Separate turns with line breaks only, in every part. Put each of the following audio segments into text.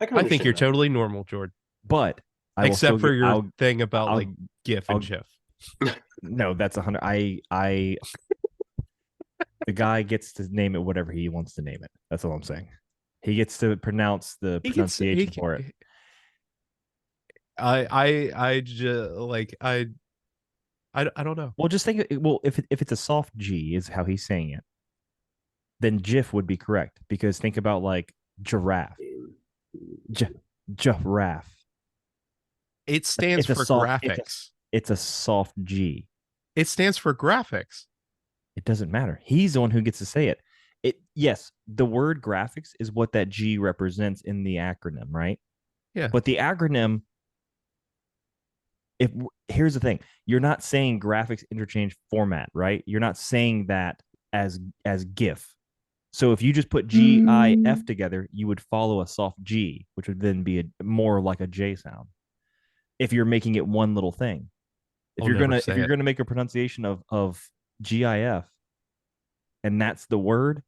I think you're
that.
totally normal, Jordan.
But
except for your thing about
I'll,
like GIF and GIF.
No, that's 100. The guy gets to name it whatever he wants to name it. That's all I'm saying. He gets to pronounce the pronunciation for it.
I just like I don't know.
Well, just think. Well, if it's a soft G is how he's saying it, then GIF would be correct because think about like giraffe, giraffe.
It stands for graphics.
It's a soft G.
It stands for graphics.
It doesn't matter. He's the one who gets to say it. Yes, the word graphics is what that G represents in the acronym, right?
Yeah.
But the acronym, here's the thing, you're not saying graphics interchange format, right? You're not saying that as GIF. So if you just put GIF together, you would follow a soft G, which would then be more like a J sound. If you're making it one little thing, if you're gonna make a pronunciation of GIF, and that's the word,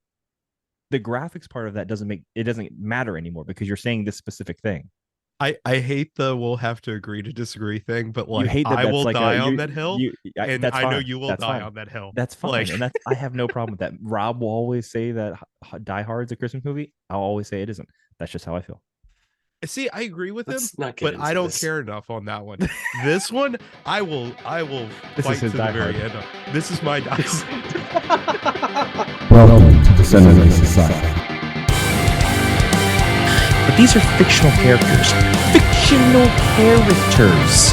the graphics part of that doesn't matter anymore because you're saying this specific thing.
I hate the we'll have to agree to disagree thing, but like
I will
like die on that hill, and I know you will die on that hill.
That's fine, and I have no problem with that. Rob will always say that Die Hard's a Christmas movie. I'll always say it isn't. That's just how I feel.
See, I agree with him, but I don't care enough on that one. This one, I will fight to the very end. This is my Die.
Welcome to the Cinema Society.
But these are fictional characters. Fictional characters.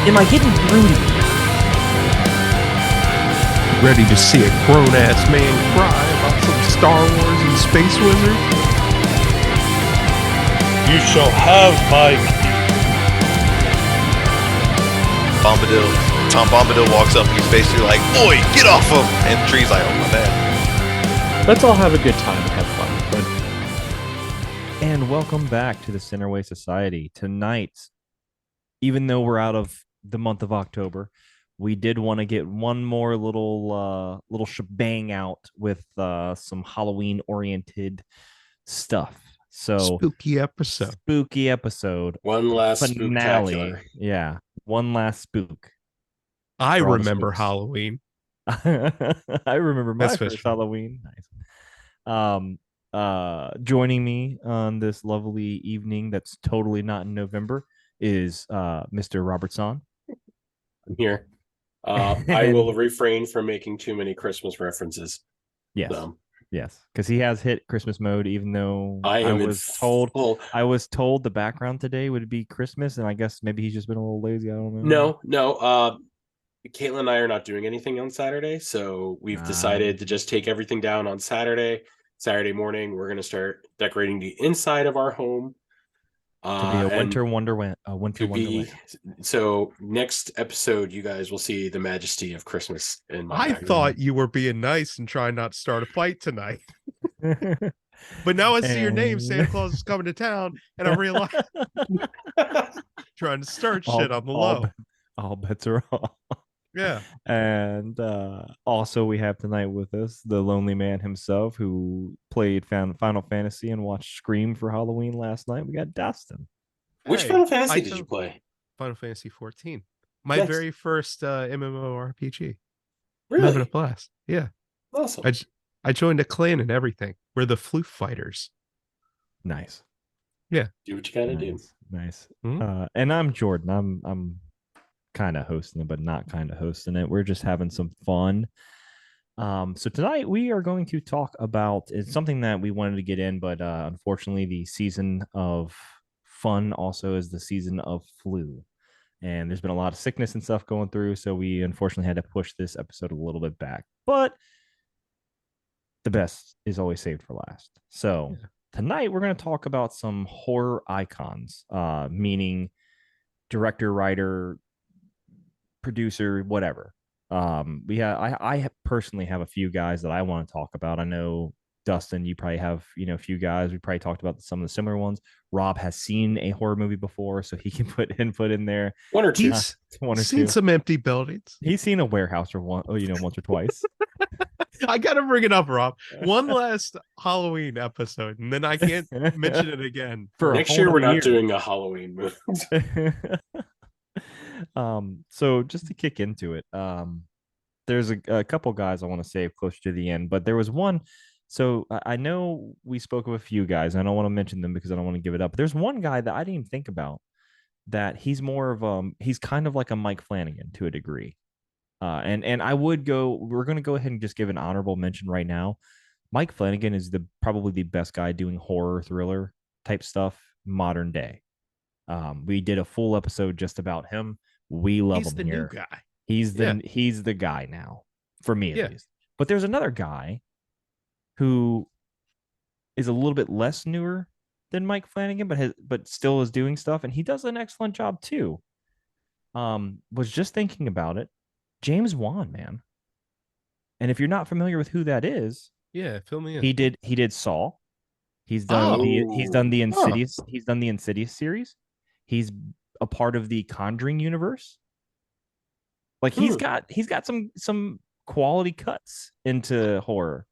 Am I getting broody?
Ready to see a grown-ass man cry about some Star Wars and Space Wizard?
You shall have my
Bombadil. Tom Bombadil walks up and he's basically like, "Oi, get off him!" And the tree's like, "Oh my bad."
Let's all have a good time and have fun.
And welcome back to the Centerway Society. Tonight, even though we're out of the month of October, we did want to get one more little shebang out with some Halloween-oriented stuff. So
spooky episode.
One last
finale. Yeah, one last spook.
I remember Halloween.
I remember my first Halloween. Nice. Joining me on this lovely evening that's totally not in November is Mr. Robertson.
I'm here. I will refrain from making too many Christmas references.
Yes. Yes, because he has hit Christmas mode, even though I was told the background today would be Christmas, and I guess maybe he's just been a little lazy. I don't know.
No. Caitlin and I are not doing anything on Saturday, so we've decided to just take everything down on Saturday. Saturday morning, we're going to start decorating the inside of our home.
To be a winter wonderland.
So next episode, you guys will see the majesty of Christmas.
I thought you were being nice and trying not to start a fight tonight. But now I see your name, Santa Claus is coming to town, and I realize trying to start shit on the low.
All bets are off.
Yeah.
And also we have tonight with us the lonely man himself who played Final Fantasy and watched Scream for Halloween last night. We got Dustin.
Which Final Fantasy did you play?
Final Fantasy 14. My very first MMORPG.
Really?
I'm having a blast. Yeah.
Awesome.
I joined a clan and everything. We're the Floof Fighters.
Nice.
Yeah.
Do what you gotta do.
Nice.
Mm-hmm.
And I'm Jordan. I'm kind of hosting it, but not kind of hosting it. We're just having some fun. So tonight we are going to talk about it's something that we wanted to get in, but unfortunately the season of fun also is the season of flu. And there's been a lot of sickness and stuff going through, so we unfortunately had to push this episode a little bit back. But the best is always saved for last. So tonight we're going to talk about some horror icons, meaning director, writer, producer, whatever. I personally have a few guys that I want to talk about. I know Dustin, you probably have a few guys. We probably talked about some of the similar ones. Rob has seen a horror movie before, so he can put input in there.
One or two.
Seen some empty buildings.
He's seen a warehouse or once or twice.
I gotta bring it up, Rob. One last Halloween episode, and then I can't mention it again.
For
next year, we're not doing a Halloween movie.
So just to kick into it, there's a couple guys I want to save closer to the end, but there was one. So I know we spoke of a few guys. I don't want to mention them because I don't want to give it up. But there's one guy that I didn't even think about that he's more of he's kind of like a Mike Flanagan to a degree. And we're going to go ahead and just give an honorable mention right now. Mike Flanagan is probably the best guy doing horror thriller type stuff modern day. We did a full episode just about him. We love him here.
He's the new guy.
He's the guy now, for me at least. But there's another guy who is a little bit less newer than Mike Flanagan, but still is doing stuff, and he does an excellent job too. Was just thinking about it. James Wan, man. And if you're not familiar with who that is,
fill me in.
He did Saw. He's done the Insidious. He's done the Insidious series. He's a part of the Conjuring universe. Like he's got some quality cuts into horror.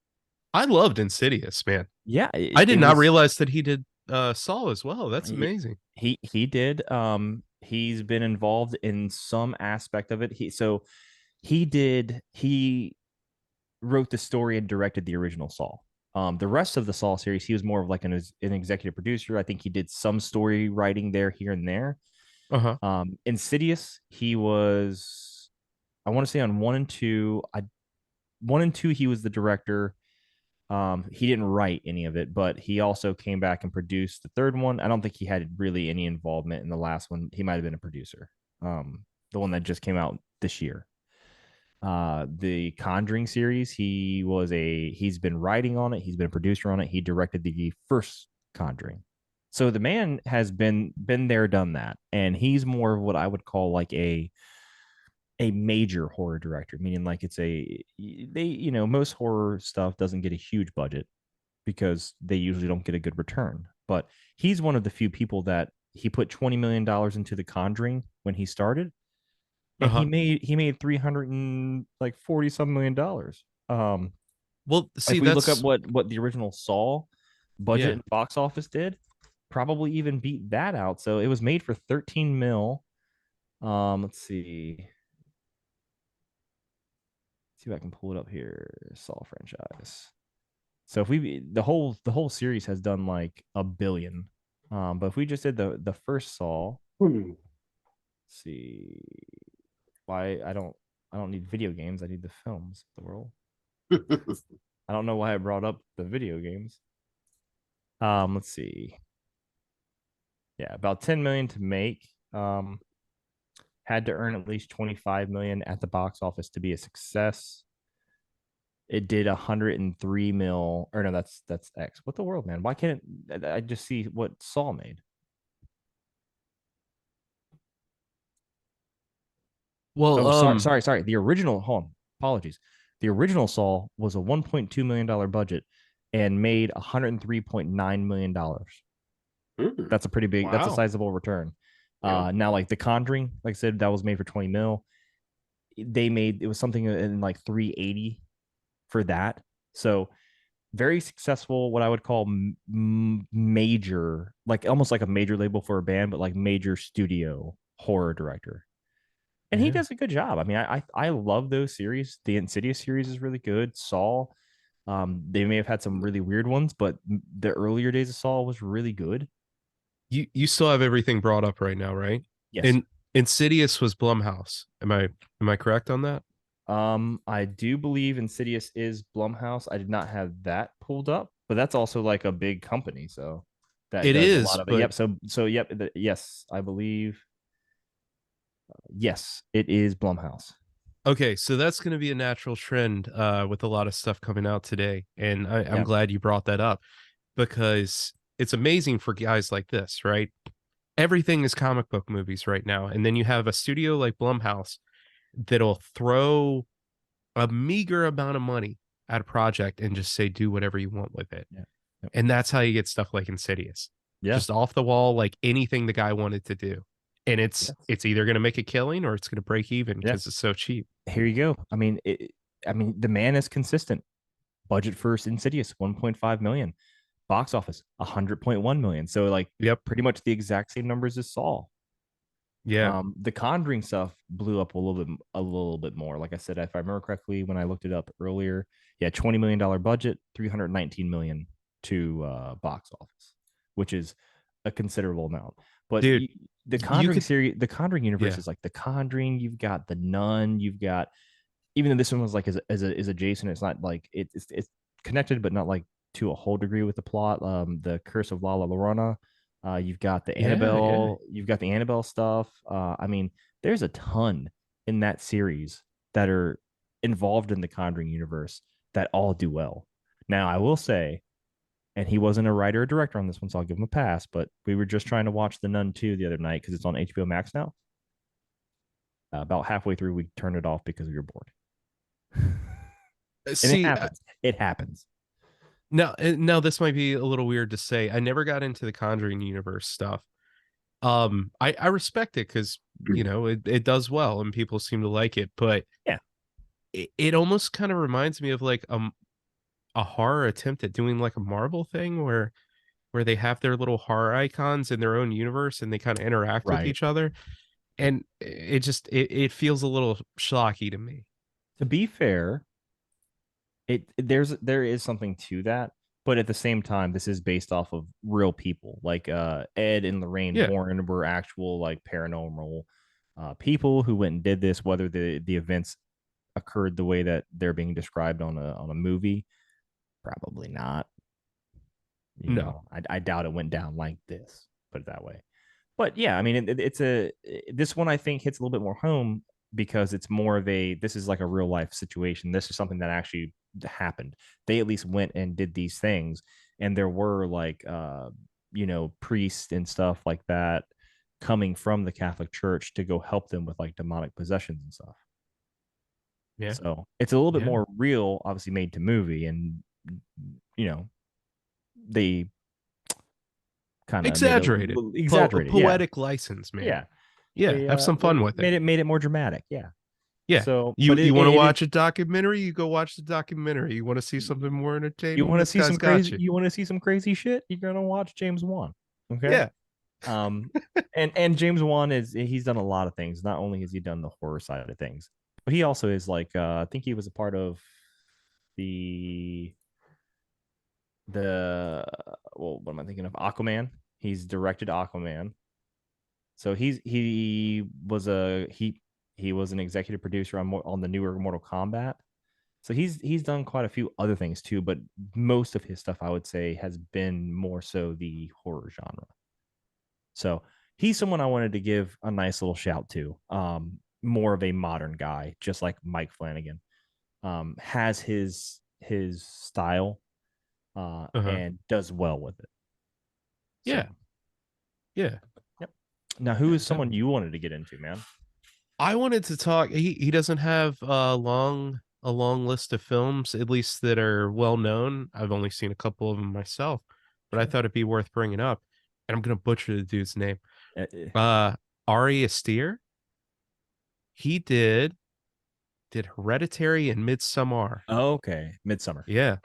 I loved Insidious, man.
Yeah,
I did not realize that he did Saw as well. That's amazing.
He did. He's been involved in some aspect of it. He wrote the story and directed the original Saw. The rest of the Saw series, he was more of like an executive producer. I think he did some story writing there, here and there. Insidious, he was, I want to say on 1 and 2. 1 and 2, he was the director. He didn't write any of it, but he also came back and produced the third one. I don't think he had really any involvement in the last one. He might have been a producer. The one that just came out this year. The Conjuring series, he's been writing on it. He's been a producer on it. He directed the first Conjuring. So the man has been there, done that. And he's more of what I would call like a major horror director, meaning like most horror stuff doesn't get a huge budget because they usually don't get a good return. But he's one of the few people that he put $20 million into The Conjuring when he started. And he made $340 some million.
Well, see,
if we look up what the original Saw budget and box office did, probably even beat that out. So it was made for 13 mil. Let's see if I can pull it up here. Saw franchise. So if the whole series has done like $1 billion. But if we just did the first Saw, let's see. Why I don't need video games. I need the films of the world. I don't know why I brought up the video games. Let's see. Yeah, about 10 million to make. Had to earn at least 25 million at the box office to be a success. It did 103 mil. Or no, that's X. What the world, man? Why can't I just see what Saw made? Well, sorry. The original, apologies. The original Saw was a $1.2 million budget and made $103.9 million. That's a pretty big, that's a sizable return. Now, like The Conjuring, like I said, that was made for 20 mil. It was something in like 380 for that. So very successful, what I would call major, like almost like a major label for a band, but like major studio horror director. And he does a good job. I mean, I love those series. The Insidious series is really good. Saw, they may have had some really weird ones, but the earlier days of Saw was really good.
You still have everything brought up right now, right?
Yes.
And Insidious was Blumhouse. Am I correct on that?
I do believe Insidious is Blumhouse. I did not have that pulled up, but that's also like a big company, so that
it is
a lot of it. Yep. So yep. Yes, I believe. Yes, it is Blumhouse.
Okay, so that's going to be a natural trend with a lot of stuff coming out today, and I'm glad you brought that up because it's amazing for guys like this, right? Everything is comic book movies right now, and then you have a studio like Blumhouse that'll throw a meager amount of money at a project and just say do whatever you want with it. And that's how you get stuff like Insidious. Just off the wall, like anything the guy wanted to do. And it's either going to make a killing or it's going to break even because it's so cheap.
Here you go. I mean, the man is consistent. Budget for Insidious, 1.5 million. Box office, 100.1 million. So like,
Yep.
pretty much the exact same numbers as Saw.
Yeah.
The Conjuring stuff blew up a little bit more. Like I said, if I remember correctly, when I looked it up earlier, yeah, $20 million budget, 319 million to box office, which is a considerable amount. But
Dude,
the Conjuring
could,
series, the Conjuring universe
yeah.
is like the Conjuring. You've got the Nun. You've got, even though this one was like is adjacent, it's not like it's connected, but not like to a whole degree with the plot. The Curse of La Llorona. You've got the Annabelle. You've got the Annabelle stuff. I mean, there's a ton in that series that are involved in the Conjuring universe that all do well. Now, I will say, and he wasn't a writer or director on this one, so I'll give him a pass. But we were just trying to watch The Nun 2 the other night because it's on HBO Max now. About halfway through, we turned it off because we were bored. And
See,
it happens. It happens.
now this might be a little weird to say. I never got into the Conjuring universe stuff. I respect it because it does well and people seem to like it, but
yeah,
it almost kind of reminds me of like a horror attempt at doing like a Marvel thing where they have their little horror icons in their own universe and they kind of interact with each other, and it feels a little schlocky to me.
To be fair, there is something to that, but at the same time, this is based off of real people. Like Ed and Lorraine Warren were actual like paranormal people who went and did this. Whether the events occurred the way that they're being described on a movie, probably not. You know, I doubt it went down like this. Put it that way. But yeah, I mean, this one I think hits a little bit more home because it's more of this is like a real life situation. This is something that actually happened. They at least went and did these things, and there were like priests and stuff like that coming from the Catholic Church to go help them with like demonic possessions and stuff.
Yeah.
So it's a little bit more real, obviously made to movie, and they kind of
exaggerated, poetic license, man. They, have some fun with
it. Made it more dramatic. Yeah. So
you want to watch a documentary? You go watch the documentary. You want to see something more entertaining?
You want to see some crazy? You want to see some crazy shit? You're gonna watch James Wan. Okay. Yeah. And James Wan he's done a lot of things. Not only has he done the horror side of things, but he also is like I think he was a part of what am I thinking of? Aquaman. He's directed Aquaman. So he was an executive producer on the newer Mortal Kombat. So he's done quite a few other things too, but most of his stuff I would say has been more so the horror genre. So he's someone I wanted to give a nice little shout to. More of a modern guy, just like Mike Flanagan. Has his style and does well with it.
Yeah.
So.
Yeah.
Yep. Now, who is someone you wanted to get into, man?
I wanted to talk. He doesn't have a long list of films, at least that are well known. I've only seen a couple of them myself, but I thought it'd be worth bringing up. And I'm gonna butcher the dude's name. Ari Aster. He did Hereditary and Midsommar.
Oh, okay, Midsommar.
Yeah.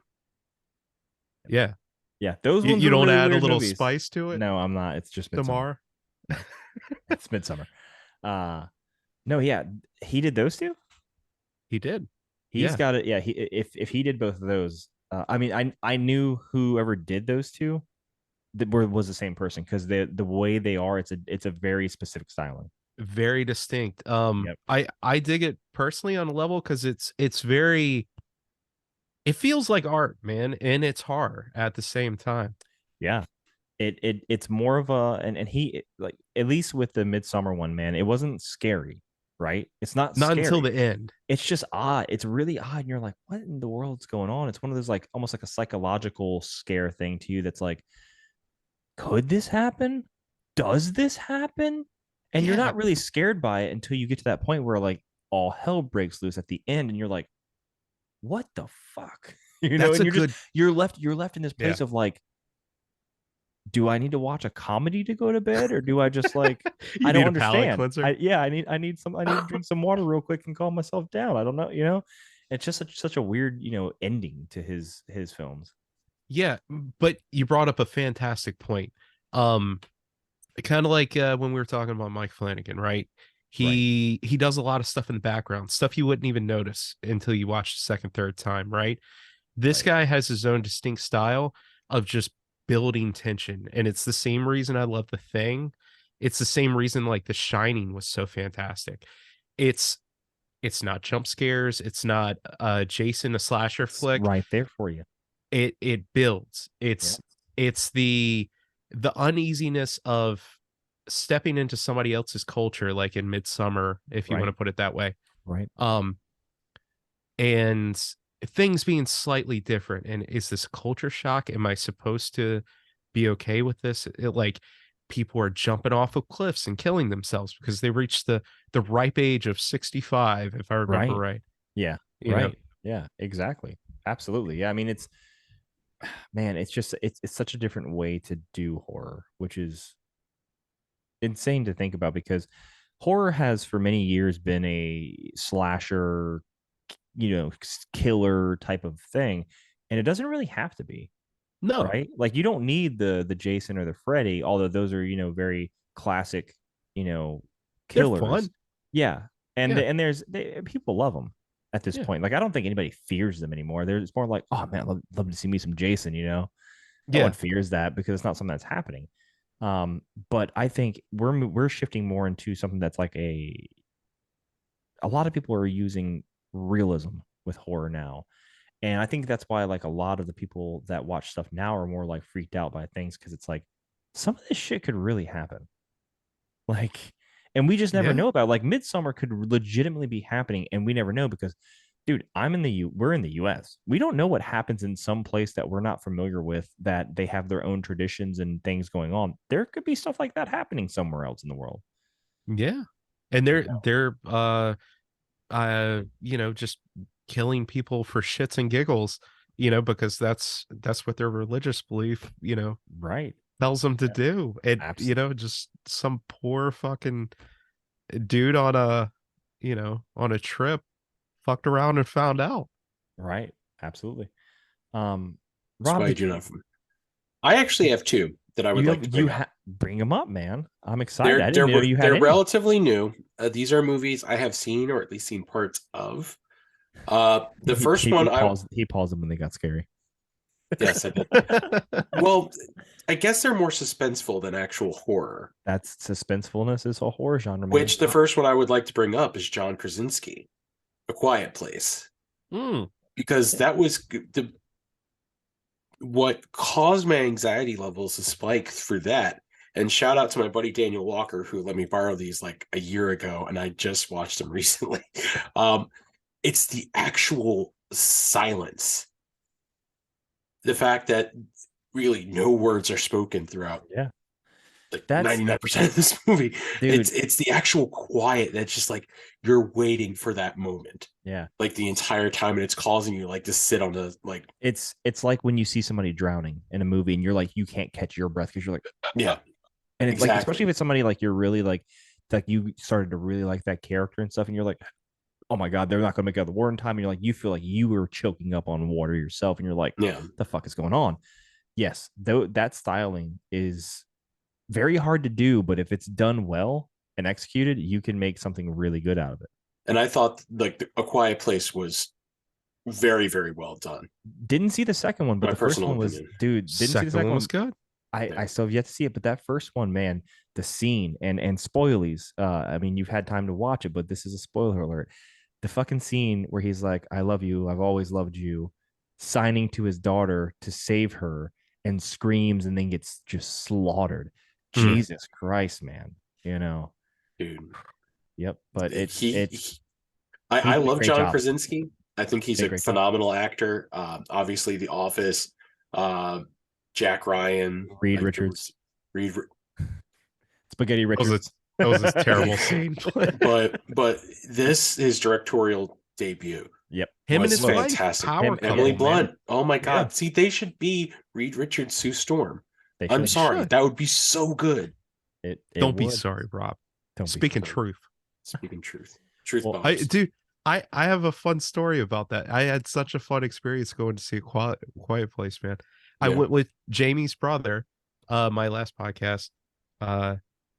Those ones
you don't
really
add a little
movies.
spice to it.
No, I'm not. It's just Midsommar. It's Midsommar. No, yeah, he did those two.
He did.
He's got it. Yeah, if he did both of those, I mean, I knew whoever did those two was the same person because the way they are, it's a very specific styling.
Very distinct. I dig it personally on a level because it's very. It feels like art, man, and it's horror at the same time.
Yeah, it's more of a and he like at least with the Midsommar one, man, it wasn't scary, right? It's not scary
until the end.
It's just odd. It's really odd, and you're like, what in the world's going on? It's one of those like almost like a psychological scare thing to you. That's like, could this happen? Does this happen? And you're not really scared by it until you get to that point where like all hell breaks loose at the end, and you're like, what the fuck? You're left in this place of like, do I need to watch a comedy to go to bed, or do I just like I don't understand? I need to drink some water real quick and calm myself down. I don't know, It's just such a weird, ending to his films.
Yeah, but you brought up a fantastic point. Um, kind of like when we were talking about Mike Flanagan, right? He does a lot of stuff in the background, stuff you wouldn't even notice until you watch the second, third time, right? This guy has his own distinct style of just building tension, and it's the same reason I love The Thing. It's the same reason like The Shining was so fantastic. It's not jump scares. It's not Jason, a slasher flick.
Right there for you.
It builds. It's the uneasiness of stepping into somebody else's culture, like in Midsummer, if you want to put it that way.
Right.
And things being slightly different. And is this culture shock? Am I supposed to be okay with this? Like people are jumping off of cliffs and killing themselves because they reached the ripe age of 65, if I remember right.
Yeah.
You know?
Yeah, exactly. Absolutely. Yeah. I mean, it's just it's such a different way to do horror, which is insane to think about, because horror has for many years been a slasher, killer type of thing, and it doesn't really have to be.
No.
Right? Like you don't need the Jason or the Freddy, although those are, very classic, killers.
They're fun.
Yeah. And people love them at this point. Like I don't think anybody fears them anymore. It's more like, oh man, I'd love to see me some Jason, No one fears that because it's not something that's happening. But I think we're shifting more into something that's like a lot of people are using realism with horror now. And I think that's why like a lot of the people that watch stuff now are more like freaked out by things, because it's like some of this shit could really happen. Like, and we just never know about it. Like Midsummer could legitimately be happening, and we never know because, dude, we're in the US. We don't know what happens in some place that we're not familiar with, that they have their own traditions and things going on. There could be stuff like that happening somewhere else in the world.
Yeah. And they're just killing people for shits and giggles, because that's what their religious belief,
right,
tells them to do. And
absolutely.
Just some poor fucking dude on a trip fucked around and found out.
Right, absolutely.
Rob,
I
actually have two that I would like to
bring them up, man. I'm excited. I didn't know you had
they're
any.
Relatively new. These are movies I have seen, or at least seen parts of. The first one,
he paused them when they got scary.
Yes, I did. Well, I guess they're more suspenseful than actual horror.
That's suspensefulness is a horror genre, man.
Which the first one I would like to bring up is John Krasinski, A Quiet Place, because that was what caused my anxiety levels to spike through that. And shout out to my buddy Daniel Walker, who let me borrow these like a year ago, and I just watched them recently. It's the actual silence. The fact that really no words are spoken throughout.
Yeah.
Like 99% of this movie. Dude, it's the actual quiet that's just like you're waiting for that moment.
Yeah.
Like the entire time, and it's causing you like to sit on the like
it's like when you see somebody drowning in a movie and you're like you can't catch your breath because you're like
yeah.
And it's like, especially if it's somebody like you're really like you started to really like that character and stuff, and you're like, oh my God, they're not going to make it out of the war in time. And you're like, you feel like you were choking up on water yourself. And you're like,
yeah,
the fuck is going on? Yes, though that styling is very hard to do, but if it's done well and executed, you can make something really good out of it.
And I thought like A Quiet Place was very, very well done.
Didn't see the second one, but the first one was, dude, didn't see the second one
was good.
I still have yet to see it, but that first one, man, the scene and spoilies. I mean, you've had time to watch it, but this is a spoiler alert. The fucking scene where he's like, "I love you, I've always loved you," signing to his daughter to save her, and screams and then gets just slaughtered. Jesus Christ, man,
dude.
Yep, but
I love John Krasinski. I think he's a phenomenal actor. Obviously, The Office. Jack Ryan,
Reed Richards, Spaghetti
Richards. That was a terrible scene.
but his directorial debut.
Yep,
him and his
fantastic. Emily Blunt. Man. Oh my God! Yeah. See, they should be Reed Richards, Sue Storm. I'm sorry, that would be so good.
Don't be sorry, Rob. Speaking truth.
Speaking truth. Truth.
Well, dude, I have a fun story about that. I had such a fun experience going to see Quiet Place, man. I
Yeah.
went with Jamie's brother, my last podcast, uh,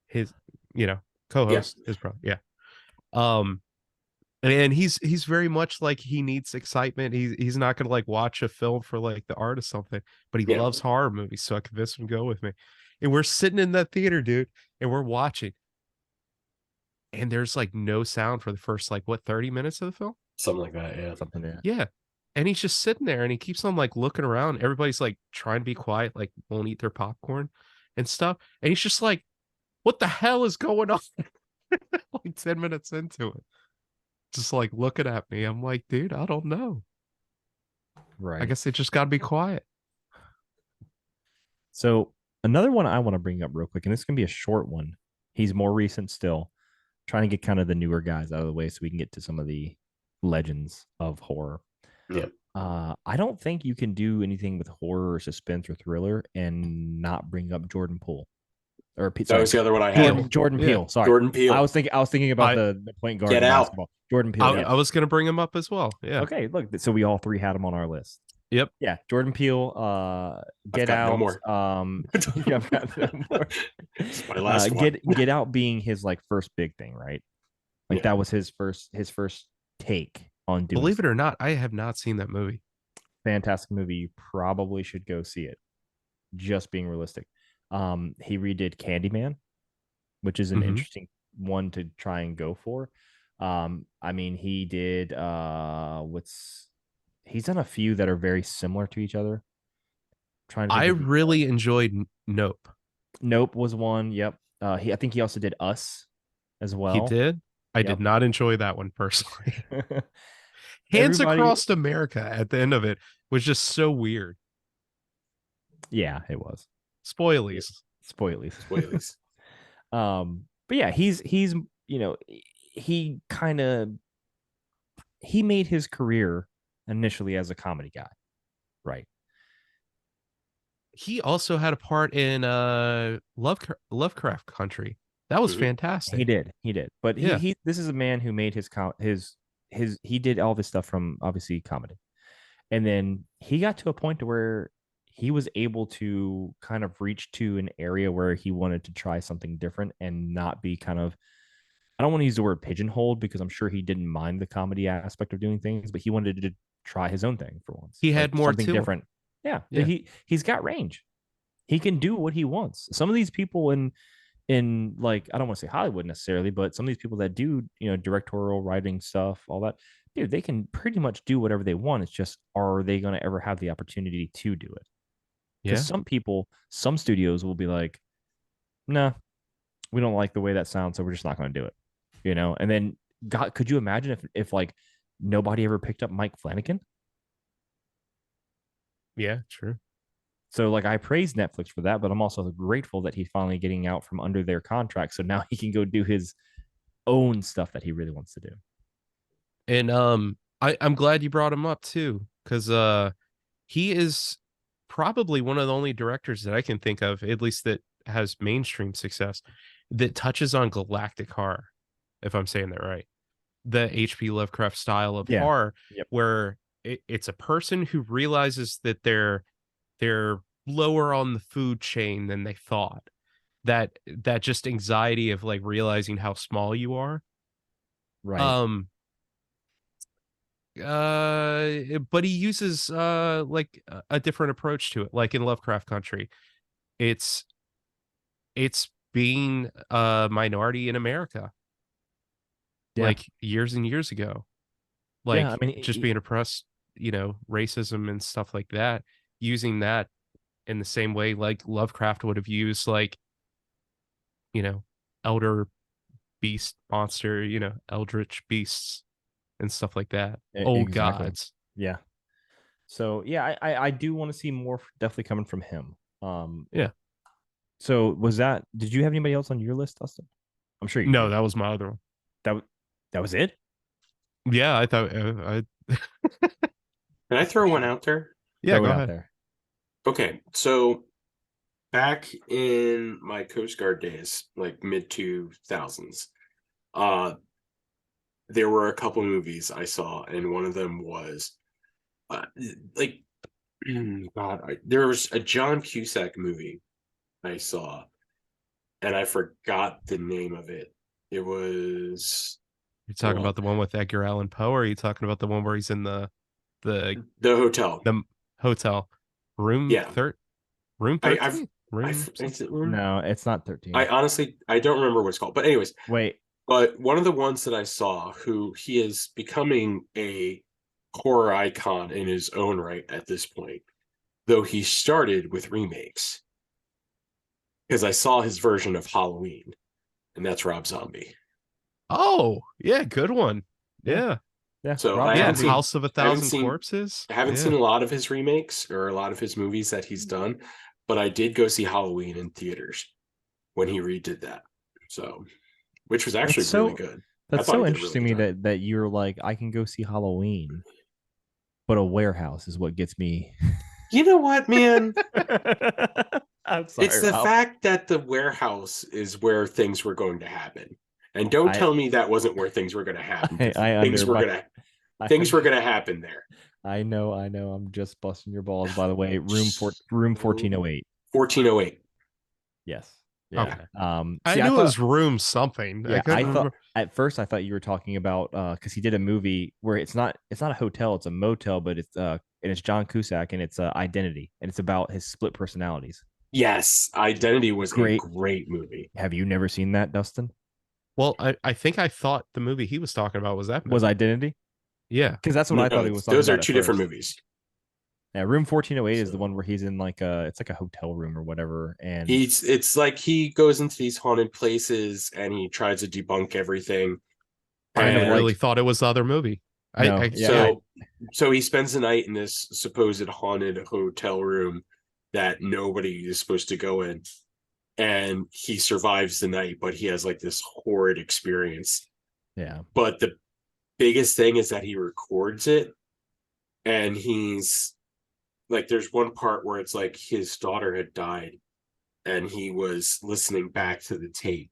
his,
Yeah.
co-host, his brother, yeah. Um, and he's very much like he needs excitement. He's not gonna like watch a film for like the art or something, but he
Yeah.
loves horror movies, so I convinced him to go with me. And we're sitting in that theater, dude, and we're watching, and there's like no sound for the first like what 30 minutes of the film.
Something like that. Yeah.
Something there.
Yeah. And he's just sitting there and he keeps on like looking around. Everybody's like trying to be quiet, like won't eat their popcorn and stuff. And he's just like, what the hell is going on? Like 10 minutes into it. Just like looking at me. I'm like, dude, I don't know.
Right.
I guess they just gotta be quiet.
So another one I want to bring up real quick, and this can be a short one. He's more recent still. Trying to get kind of the newer guys out of the way so we can get to some of the legends of horror.
Yeah.
I don't think you can do anything with horror or suspense or thriller and not bring up Jordan Poole. Or
That was the other one I had.
Jordan
Yeah.
Peele. Sorry,
Jordan Peele.
I was thinking about the point guard
Get
in
Out.
basketball. Jordan Peele.
I was gonna bring him up as well. Yeah.
Okay, look, so we all three had him on our list.
Yep.
Yeah, Jordan Peele, Get
got
Out.
no more.
Yeah, I've got no more.
It's my last one.
Get Out being his like first big thing, right? Like that was his first take on doing.
Believe it or not, I have not seen that movie.
Fantastic movie. You probably should go see it. Just being realistic. He redid Candyman, which is an interesting one to try and go for. I mean, he did he's done a few that are very similar to each other.
I really enjoyed Nope.
Nope was one. Yep. I think he also did Us as well.
He did. I did not enjoy that one personally. Hands Across America at the end of it was just so weird.
Yeah, it was.
Spoilies.
But yeah, he's he made his career initially as a comedy guy, right?
He also had a part in Lovecraft Country. That was fantastic.
He did. But he this is a man who made his he did all this stuff from obviously comedy. And then he got to a point to where he was able to kind of reach to an area where he wanted to try something different and not be kind of, I don't want to use the word pigeonholed because I'm sure he didn't mind the comedy aspect of doing things, but he wanted to try his own thing for once.
He had more
something different. Yeah. He's got range. He can do what he wants. Some of these people in like, I don't want to say Hollywood necessarily, but some of these people that do, directorial writing stuff, all that, dude, they can pretty much do whatever they want. It's just, are they going to ever have the opportunity to do it? Because some studios will be like, nah, we don't like the way that sounds, so we're just not going to do it. And then, God, could you imagine if like nobody ever picked up Mike Flanagan?
Yeah, true.
So like I praise Netflix for that, but I'm also grateful that he's finally getting out from under their contract. So now he can go do his own stuff that he really wants to do.
And I'm glad you brought him up too, because he is probably one of the only directors that I can think of, at least that has mainstream success, that touches on galactic horror, if I'm saying that right. The H.P. Lovecraft style of horror, where it's a person who realizes that they're lower on the food chain than they thought. That just anxiety of like realizing how small you are.
Right.
But he uses like a different approach to it. Like in Lovecraft Country, it's being a minority in America.
Yeah.
Like years and years ago. Like
I mean,
just being oppressed, racism and stuff like that, using that in the same way like Lovecraft would have used like, elder beast monster, eldritch beasts and stuff like that. Old gods.
Yeah. So yeah, I do want to see more definitely coming from him.
Yeah.
So did you have anybody else on your list, Dustin? I'm sure you
No,
did.
that was my other one.
That was it?
Yeah, I thought
Can I throw one out there?
Yeah, go ahead.
There.
Okay, so back in my Coast Guard days, like mid 2000s, there were a couple movies I saw, and one of them was like there was a John Cusack movie I saw, and I forgot the name of it. It was
You're talking about the one with Edgar Allan Poe, or are you talking about the one where he's in the
the hotel.
the hotel room
Yeah,
room
I, I've
13 room
is it room?
No, it's not 13.
I honestly I don't remember what it's called, but anyways,
Wait,
but one of the ones that I saw, who he is becoming a horror icon in his own right at this point, though he started with remakes. Because I saw his version of Halloween, and that's Rob Zombie.
Oh yeah, good one. Yeah.
yeah.
So
Rob
I
Yeah,
haven't
Zombie.
seen
House of a
I haven't
Thousand
seen
Corpses.
I haven't
Yeah.
seen a lot of his remakes or a lot of his movies that he's done, but I did go see Halloween in theaters when he redid that. So, which was actually
That's
really
so
good.
that's
thought
so
he did a
interesting
really
to me
good job.
that you're like, I can go see Halloween, but a warehouse is what gets me.
You know what, man?
I'm sorry,
It's the
Rob.
fact that the warehouse is where things were going to happen. And don't
I
tell me that wasn't where things were going to happen.
I
Things were gonna
I,
things were gonna happen there.
I know. I'm just busting your balls. By the way, room 1408.
1408.
Yes.
Okay.
Yeah.
I
See,
knew it
thought,
was room something. I
yeah,
couldn't
I thought
remember.
at first I thought you were talking about because he did a movie where it's not a hotel, it's a motel, but it's John Cusack and it's Identity, and it's about his split personalities.
Yes, Identity was a
Great.
great movie.
Have you never seen that, Dustin?
Well, I think I thought the movie he was talking about was that movie.
Was Identity?
Yeah.
Because that's what I thought he was talking
Those are
about at
two different
first.
movies.
Yeah, room 1408 is the
So-
one where he's in it's like a hotel room or whatever, and
It's like he goes into these haunted places and he tries to debunk everything.
I
kind of
And
like
really thought it was the other movie.
No,
I
yeah,
so so he spends the night in this supposed haunted hotel room that nobody is supposed to go in. And he survives the night, but he has like this horrid experience.
yeah.
But the biggest thing is that he records it, and he's like, there's one part where it's like his daughter had died and he was listening back to the tape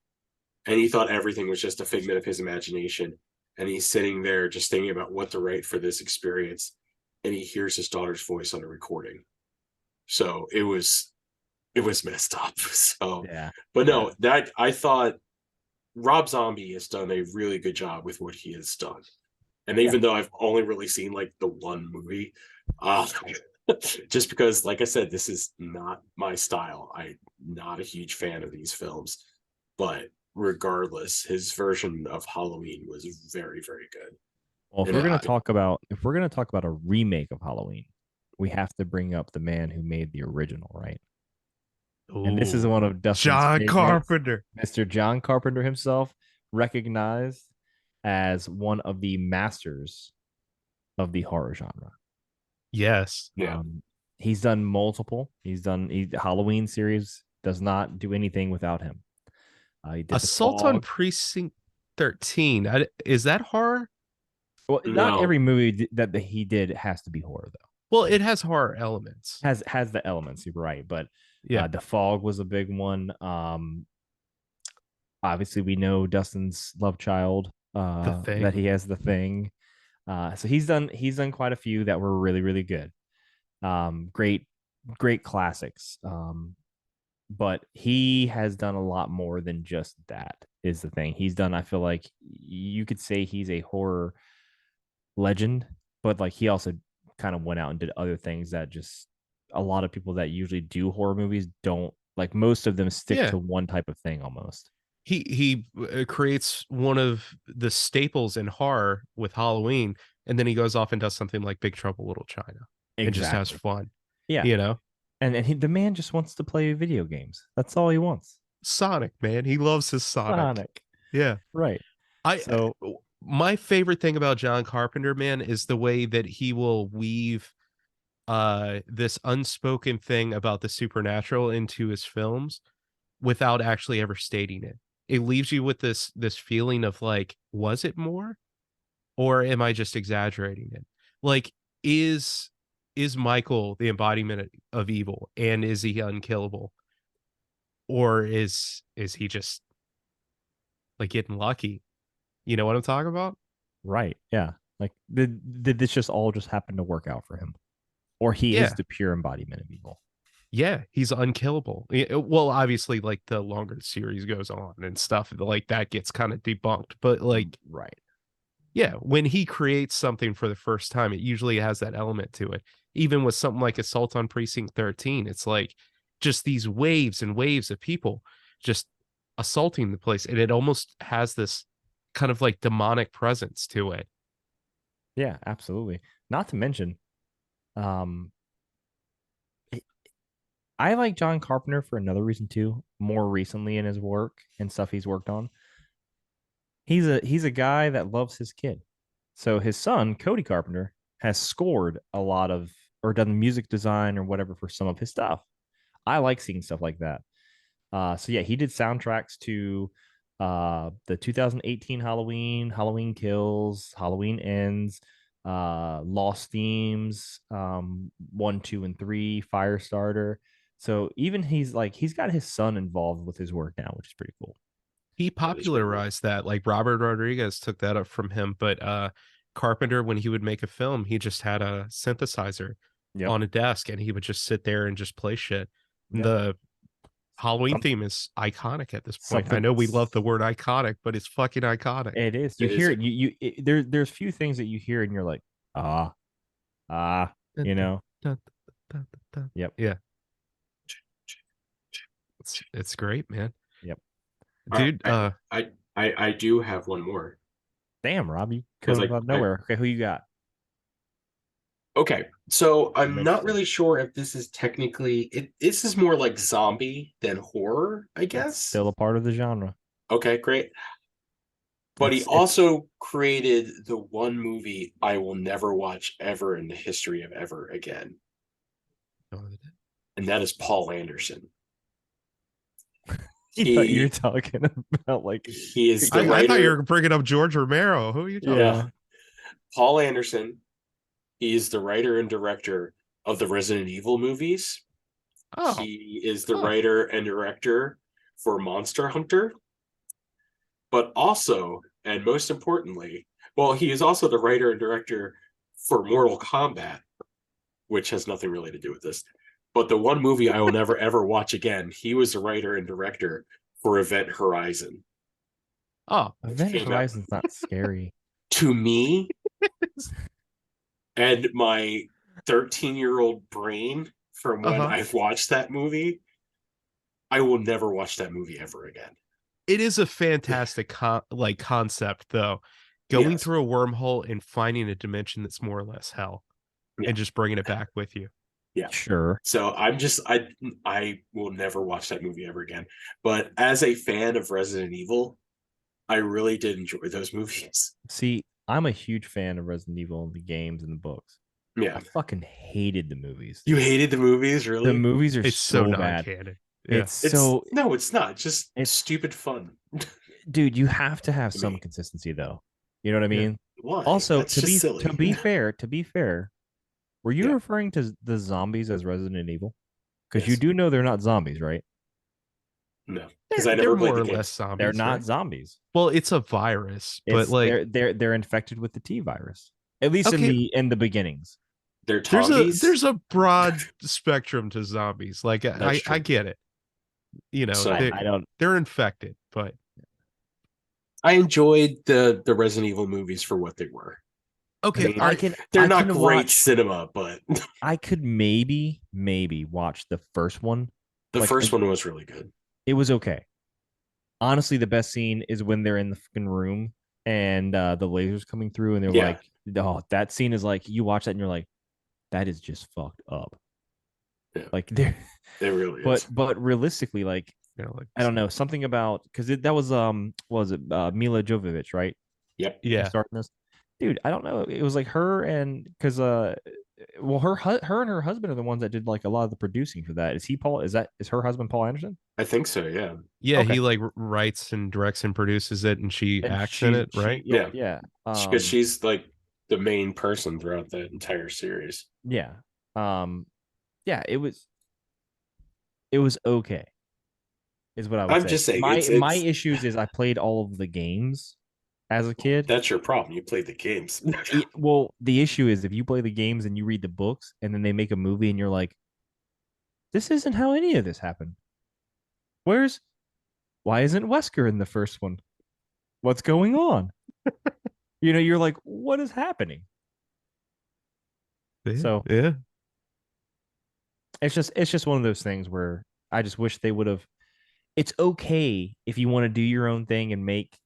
and he thought everything was just a figment of his imagination, and he's sitting there just thinking about what to write for this experience, and he hears his daughter's voice on a recording. So it was messed up. So
Yeah.
but
Yeah.
no, that I thought Rob Zombie has done a really good job with what he has done. And even though I've only really seen like the one movie, just because, like I said, this is not my style. I'm not a huge fan of these films, but regardless, his version of Halloween was very, very good.
Well, if
And
we're gonna talk about a remake of Halloween, we have to bring up the man who made the original, right? And this is
Ooh.
one of Dustin's
John
favorites,
Carpenter.
Mr. John Carpenter himself, recognized as one of the masters of the horror genre.
Yes.
Yeah.
He's done multiple. Halloween series does not do anything without him. He did
Assault on Precinct 13. Is that horror?
Well, not
No.
every movie that he did has to be horror though.
Well, it has horror elements.
Has the elements, you're right, but
Yeah.
The Fog was a big one. Obviously we know Dustin's love child,
Thing.
that he has The Thing. So he's done quite a few that were really, really good. Great classics. But he has done a lot more than just that, is the thing. He's done, I feel like you could say he's a horror legend, but like he also kind of went out and did other things that just a lot of people that usually do horror movies don't like. Most of them stick to one type of thing almost.
He creates one of the staples in horror with Halloween, and then he goes off and does something like Big Trouble Little China. It just has fun.
Yeah.
You know?
And the man just wants to play video games. That's all he wants.
Sonic, man. He loves his Sonic. Yeah.
Right.
My favorite thing about John Carpenter, man, is the way that he will weave this unspoken thing about the supernatural into his films without actually ever stating it. It leaves you with this feeling of like, was it more? Or am I just exaggerating it? Like, is Michael the embodiment of evil, and is he unkillable? Or is he just like getting lucky? You know what I'm talking about?
Right. Yeah. Like did this just all just happen to work out for him? Or he is
Yeah.
the pure embodiment of evil.
Yeah, he's unkillable. Well, obviously, like the longer the series goes on and stuff, like that gets kind of debunked. But like,
Right.
yeah, when he creates something for the first time, it usually has that element to it. Even with something like Assault on Precinct 13, it's like just these waves and waves of people just assaulting the place, and it almost has this kind of like demonic presence to it.
Yeah, absolutely. Not to mention, um, I like John Carpenter for another reason too. More recently in his work and stuff he's worked on, he's a guy that loves his kid. So his son Cody Carpenter has scored a lot of or done music design or whatever for some of his stuff. I like seeing stuff like that. So yeah, he did soundtracks to the 2018 Halloween, Halloween Kills, Halloween Ends, Lost Themes, 1, 2, and 3, Firestarter. So even he's got his son involved with his work now, which is pretty cool.
He
That is pretty cool.
popularized that. Like Robert Rodriguez took that up from him, but Carpenter, when he would make a film, he just had a synthesizer
Yep.
on a desk and he would just sit there and just play shit.
Yep.
The Halloween
Some-
theme is iconic at this point. I
something-
know we love the word iconic, but it's fucking iconic.
It is. You
It is
hear
a-
it. There's few things that you hear and you're like, you know. Yep.
Yeah. It's great, man.
Yep.
Dude,
I do have one more.
Damn, Rob, you
Was
come
like-
out of nowhere. Okay, who you got?
Okay, so I'm not
Interesting.
really sure if this is technically this is more like zombie than horror, I
It's
guess.
still a part of the genre.
Okay, great. But he
It's-
also created the one movie I will never watch ever in the history of ever again, and that is Paul Anderson.
I thought you were talking about like
He is the
I
writer.
thought you were bringing up George Romero. Who are you talking
Yeah.
about?
Paul Anderson. He is the writer and director of the Resident Evil movies.
Oh,
He is the
Huh.
writer and director for Monster Hunter. But also, and most importantly, well, he is also the writer and director for Mortal Kombat, which has nothing really to do with this. But the one movie I will never ever watch again, he was the writer and director for Event Horizon.
oh,
Event
came out-
Horizon's not scary.
To me, and my 13-year-old brain from when
Uh-huh.
I've watched that movie, I will never watch that movie ever again.
it is a fantastic concept though. Going
Yes.
through a wormhole and finding a dimension that's more or less hell,
Yeah.
and just bringing it back with you.
Yeah.
Sure.
So I will never watch that movie ever again. But as a fan of Resident Evil, I really did enjoy those movies.
See, I'm a huge fan of Resident Evil and the games and the books.
Yeah.
I fucking hated the movies.
You hated the movies, really?
The movies are
It's so
bad.
non-canon. Yeah.
It's
It's
so
no, it's not. Just
It's-
stupid fun.
dude, you have to have
To
some
me.
consistency though. You know what I
Yeah.
mean?
Why?
Also,
That's
to
just
be
silly.
to be fair, were you
Yeah.
referring to the zombies as Resident Evil? Because you
Yes.
do know they're not zombies, right?
No, because
They're,
I never
they're
played
more
the
or
game.
less zombies.
They're not
right?
zombies.
Well, it's a virus, but
It's,
like
they're infected with the T virus. At least
Okay.
in the beginnings.
They're
there's
zombies.
a broad spectrum to zombies. Like I
That's true.
get it. You know,
So-
they're,
I don't.
they're infected, but
I enjoyed the Resident Evil movies for what they were.
okay.
mean,
all right,
They're
I
not
can
great
watch-
cinema, but
I could maybe watch the first one.
the
Like,
first one was really good.
It was okay. Honestly, the best scene is when they're in the fucking room and the lasers coming through, and they're
Yeah.
like, "Oh, that scene is like." You watch that and you're like, "That is just fucked up."
Yeah.
Like they're,
It really is.
but realistically, like
you know, like
I don't know, something about because that was what was it Mila Jovovich, right?
Yep.
Yeah.
Starting this, dude. I don't know. It was like her and because well, her and her husband are the ones that did like a lot of the producing for that. Is he Paul? Is her husband Paul Anderson?
I think so. Yeah.
Yeah,
Okay.
he like writes and directs and produces it, and she
And
acts in it, right?
Yeah,
Yeah.
yeah.
Because she's like the main person throughout the entire series.
Yeah. Yeah, it was okay. Is what I would
I'm
say.
just saying,
My
it's-
my issues is I played all of the games as a kid.
That's your problem. You played the games.
Well, the issue is if you play the games and you read the books and then they make a movie and you're like, this isn't how any of this happened. Why isn't Wesker in the first one? What's going on? You're like, what is happening? So
yeah,
it's just one of those things where I just wish they would have. It's okay if you want to do your own thing and make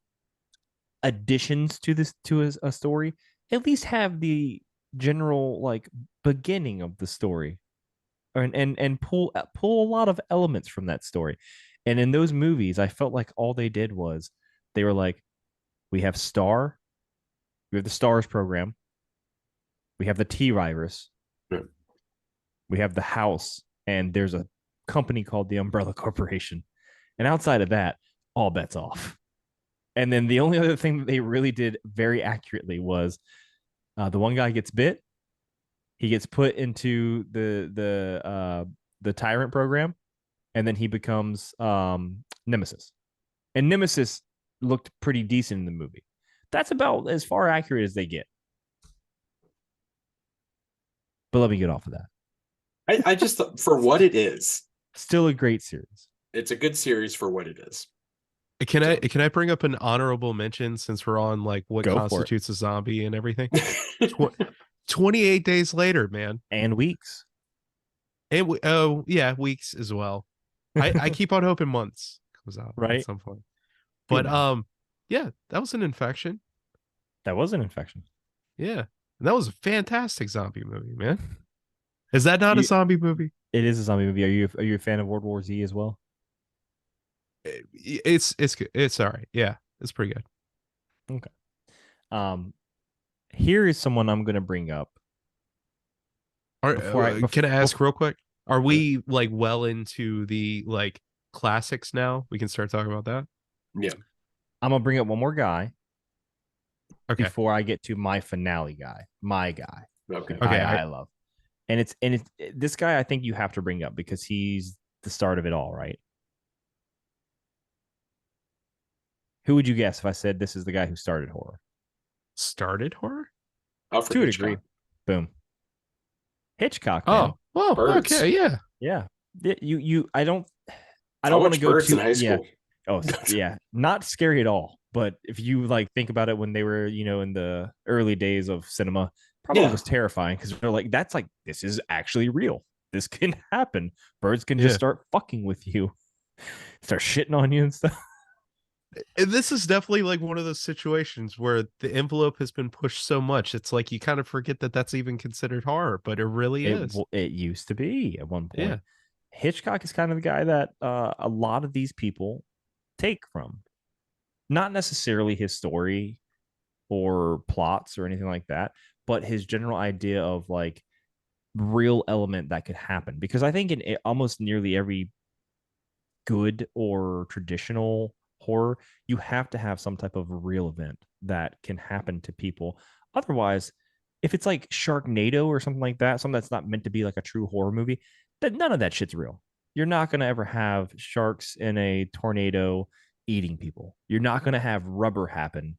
additions to a story. At least have the general like beginning of the story, and pull a lot of elements from that story. And in those movies, I felt like all they did was they were like, we have the STARS program, we have the T-Virus, we have the house, and there's a company called the Umbrella Corporation. And outside of that, all bets off. And then the only other thing that they really did very accurately was the one guy gets bit. He gets put into the Tyrant program, and then he becomes Nemesis. And Nemesis looked pretty decent in the movie. That's about as far accurate as they get. But let me get off of that.
I just, for what it is,
still a great series.
It's a good series for what it is.
Can I bring up an honorable mention since we're on like what constitutes a zombie and everything? 28 days later, man.
And weeks.
And weeks as well. I keep on hoping months comes out
right
at some point. But yeah, that was an infection.
That was an infection.
Yeah. And that was a fantastic zombie movie, man. Is that not a zombie movie?
It is a zombie movie. Are you a fan of World War Z as well?
It's good. It's all right. Yeah, it's pretty good.
Okay. Here is someone I'm gonna bring up.
Can I ask real quick? Are we like well into the like classics now? We can start talking about that.
Yeah.
I'm gonna bring up one more guy.
Okay.
Before I get to my finale guy, my guy.
Okay.
I love. And it's this guy I think you have to bring up because he's the start of it all, right? Who would you guess if I said this is the guy who started horror?
Started horror?
Alfred
to a
Hitchcock.
degree. Boom. Hitchcock.
Man.
Oh,
well,
Birds.
Okay, yeah.
Yeah. I don't want to go
Birds
too
in high school.
Yeah. Oh, yeah. Not scary at all. But if you like think about it when they were, in the early days of cinema, probably was terrifying because they're like, that's like, this is actually real. This can happen. Birds can just start fucking with you, start shitting on you and stuff.
This is definitely like one of those situations where the envelope has been pushed so much. It's like you kind of forget that that's even considered horror, but it really is.
It used to be at one point.
Yeah.
Hitchcock is kind of the guy that a lot of these people take from. Not necessarily his story or plots or anything like that, but his general idea of like real element that could happen. Because I think in almost nearly every good or traditional horror, you have to have some type of real event that can happen to people. Otherwise, if it's like Sharknado or something like that, something that's not meant to be like a true horror movie, then none of that shit's real. You're not going to ever have sharks in a tornado eating people. You're not going to have rubber happen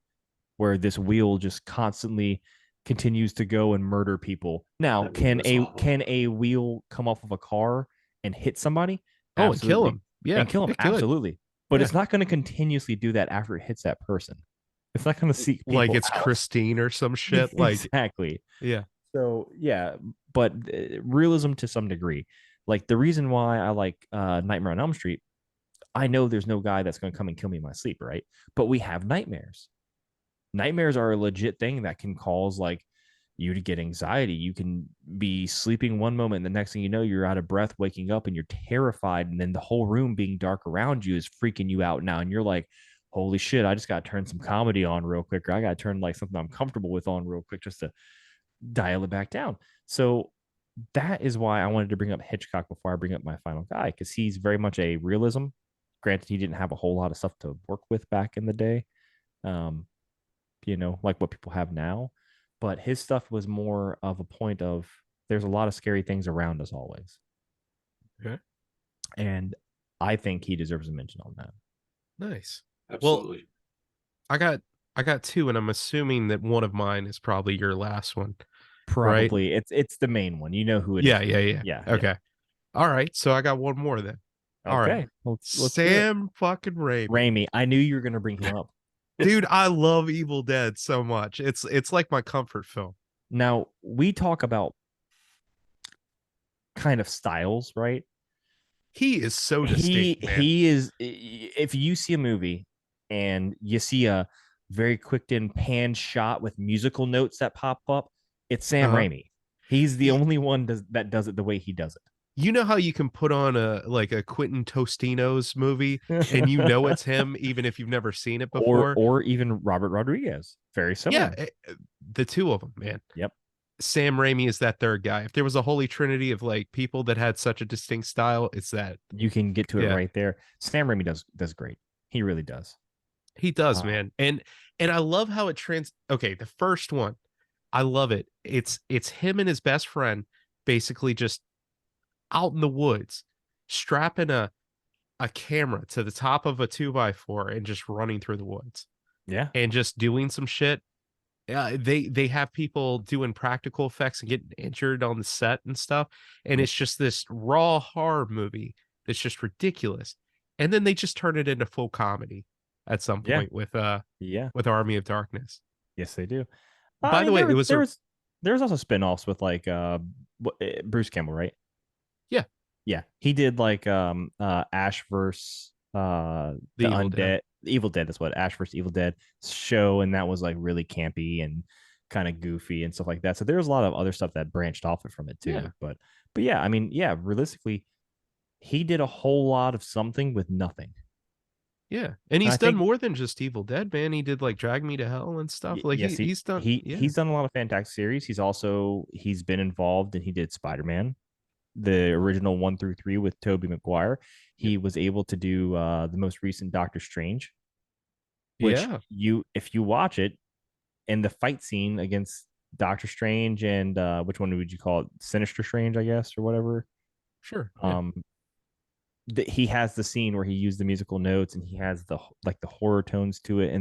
where this wheel just constantly continues to go and murder people. Now, can a wheel come off of a car and hit somebody?
Oh, and kill him. Yeah.
And kill him. Absolutely. But it's not going to continuously do that after it hits that person. It's not going to seek people
like it's
out.
Christine or some shit. Like
exactly.
Yeah.
So yeah, but realism to some degree. Like the reason why I like Nightmare on Elm Street, I know there's no guy that's going to come and kill me in my sleep, right? But we have nightmares. Nightmares are a legit thing that can cause like you to get anxiety. You can be sleeping one moment, and the next thing you know, you're out of breath, waking up, and you're terrified. And then the whole room being dark around you is freaking you out now. And you're like, holy shit, I just got to turn some comedy on real quick. Or I got to turn like something I'm comfortable with on real quick just to dial it back down. So that is why I wanted to bring up Hitchcock before I bring up my final guy, because he's very much a realism. Granted, he didn't have a whole lot of stuff to work with back in the day, like what people have now. But his stuff was more of a point of there's a lot of scary things around us always.
Okay.
And I think he deserves a mention on that.
Nice.
Absolutely.
Well, I got two, and I'm assuming that one of mine is probably your last one, right?
Probably it's the main one. You know who it
Yeah,
is.
yeah, yeah.
Yeah.
Okay. All right. So I got one more then. All right.
Okay. Let's do it.
Sam fucking Raimi.
Raimi. I knew you were gonna bring him up.
Dude, I love Evil Dead so much. It's like my comfort film.
Now we talk about kind of styles, right?
He is so distinct, man.
He is. If you see a movie and you see a very quick in pan shot with musical notes that pop up, it's Sam Raimi. He's the only one that does it the way he does it.
You know how you can put on a Quentin Tostino's movie and you know it's him even if you've never seen it before,
or even Robert Rodriguez. Very similar.
Yeah, the two of them, man.
Yep.
Sam Raimi is that third guy. If there was a holy trinity of like people that had such a distinct style, it's that.
You can get to it right there. Sam Raimi does great. He really does.
He does, man. And I love how it okay, the first one, I love it. It's him and his best friend basically just out in the woods, strapping a camera to the top of a 2x4 and just running through the woods.
Yeah.
And just doing some shit. They have people doing practical effects and getting injured on the set and stuff, and it's just this raw horror movie that's just ridiculous. And then they just turn it into full comedy at some point with Army of Darkness.
Yes, they do.
By the way,
there's also spin-offs with like Bruce Campbell, right?
Yeah.
Yeah. He did like Ash versus the Undead. Evil Dead is what Ash vs. Evil Dead show, and that was like really campy and kind of goofy and stuff like that. So there's a lot of other stuff that branched off from it too.
Yeah.
But yeah, I mean, yeah, realistically, he did a whole lot of something with nothing.
Yeah, and he's done more than just Evil Dead, man. He did like Drag Me to Hell and stuff. Like
yes,
he's done.
He's done a lot of fantastic series. He's been involved, and he did Spider-Man, the original 1 through 3 with Tobey Maguire. He was able to do the most recent Doctor Strange, which if you watch it, and the fight scene against Doctor Strange and which one would you call it? Sinister Strange, I guess, or whatever.
Sure.
He has the scene where he used the musical notes, and he has the horror tones to it,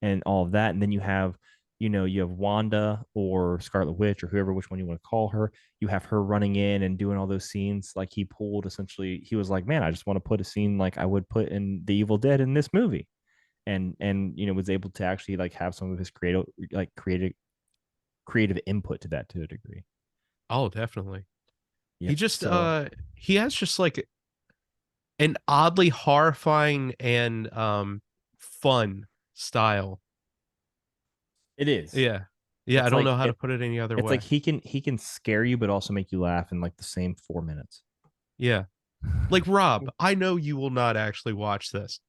and all of that. And then you have Wanda or Scarlet Witch or which one you want to call her. You have her running in and doing all those scenes. Like he was like, man, I just want to put a scene like I would put in the Evil Dead in this movie. And was able to actually like have some of his creative input to that to a degree.
Oh, definitely.
Yep.
He just he has just like an oddly horrifying and fun style.
It is.
Yeah. I don't know how to put it any other way.
It's like he can scare you, but also make you laugh in like the same 4 minutes.
Yeah. Like Rob, I know you will not actually watch this,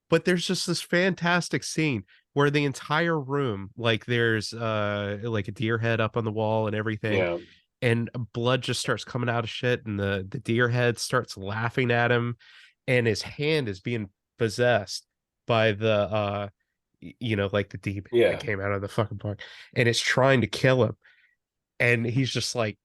but there's just this fantastic scene where the entire room, like there's like a deer head up on the wall and everything, and blood just starts coming out of shit, and the deer head starts laughing at him, and his hand is being possessed by the like the demon that came out of the fucking park, and it's trying to kill him, and he's just like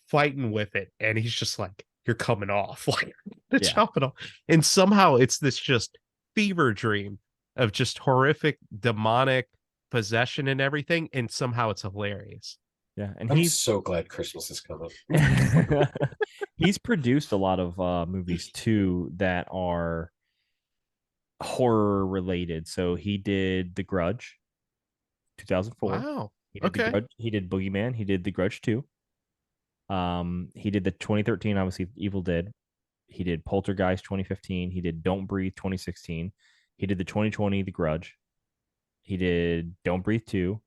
fighting with it, and he's just like, you're coming off, like chopping off, and somehow it's this just fever dream of just horrific demonic possession and everything, and somehow it's hilarious.
Yeah, and
I'm so glad Christmas is coming.
He's produced a lot of movies too that are horror related. So he did The Grudge, 2004.
Wow.
He did Boogeyman. He did The Grudge 2. He did the 2013, obviously, Evil Dead. He did Poltergeist 2015. He did Don't Breathe 2016. He did the 2020 The Grudge. He did Don't Breathe 2.